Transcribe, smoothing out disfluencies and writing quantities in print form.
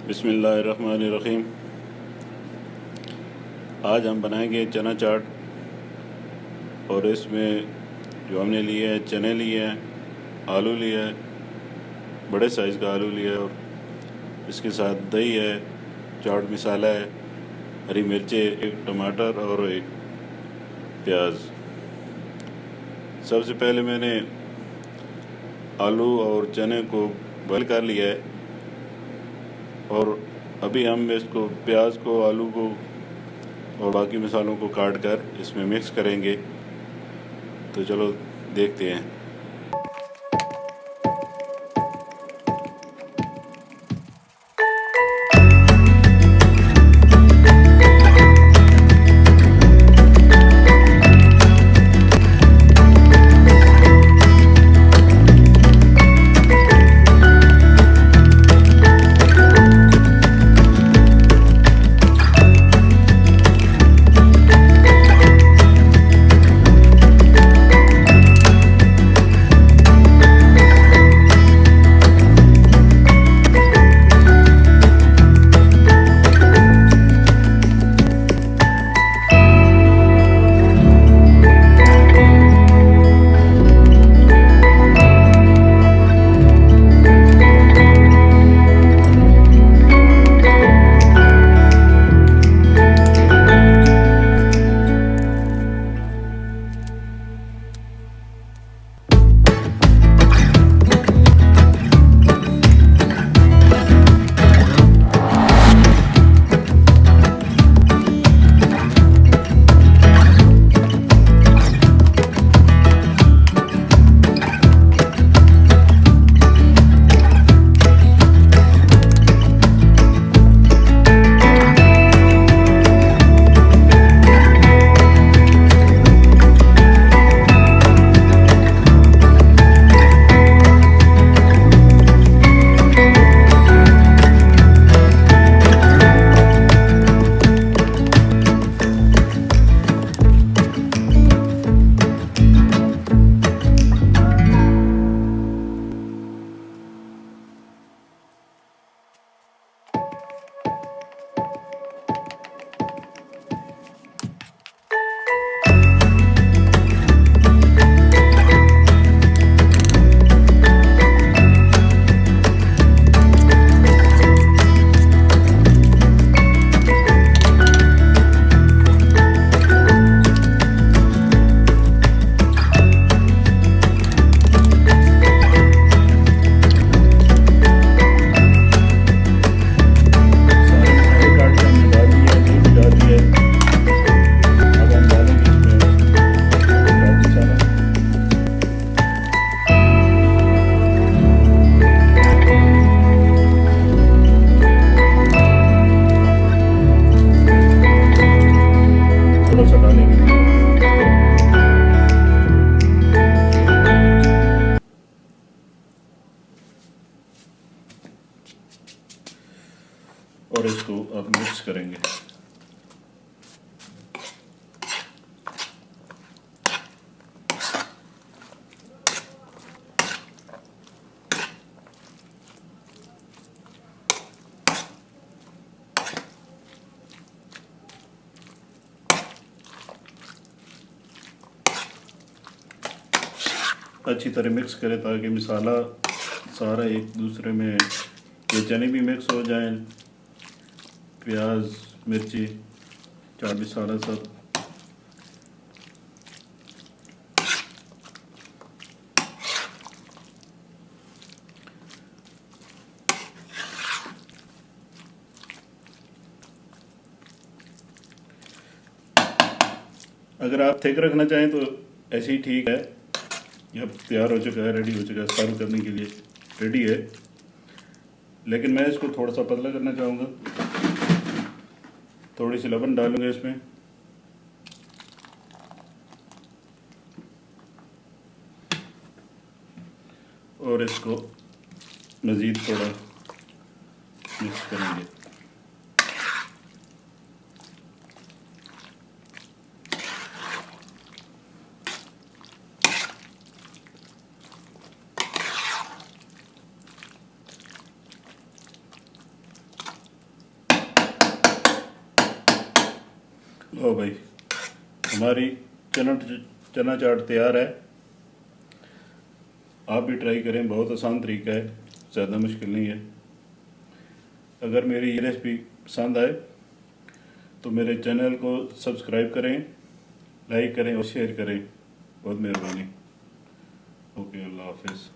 बिस्मिल्लाहिर्रहमानिर्रहीम। आज हम बनाएंगे चना चाट। और इसमें जो हमने लिए हैं, चने लिए हैं, आलू लिया है, बड़े साइज़ का आलू लिया है, और इसके साथ दही है, चाट मसाला है, हरी मिर्चें, एक टमाटर और एक प्याज। सबसे पहले मैंने आलू और चने को बॉईल कर लिया है, और अभी हम इसको प्याज को, आलू को और बाकी मसालों को काट कर इसमें मिक्स करेंगे। तो चलो देखते हैं। और इसको अब मिक्स करेंगे। अच्छी तरह मिक्स करें ताकि मसाला सारा एक दूसरे में, ये चने भी मिक्स हो जाएं, प्याज, मिर्ची, चाट मसाला सब। अगर आप थिक रखना चाहें तो ऐसे ही ठीक है। यह तैयार हो चुका है, रेडी हो चुका है, सर्व करने के लिए रेडी है। लेकिन मैं इसको थोड़ा सा पतला करना चाहूँगा। थोड़ी सी लवण डालूंगा इसमें, और इसको मज़ीद थोड़ा मिक्स करेंगे। लो भाई, हमारी चना चना चाट तैयार है। आप भी ट्राई करें, बहुत आसान तरीका है, ज़्यादा मुश्किल नहीं है। अगर मेरी ये रेसिपी पसंद आए तो मेरे चैनल को सब्सक्राइब करें, लाइक करें और शेयर करें। बहुत मेहरबानी। ओके, अल्लाह हाफिज़।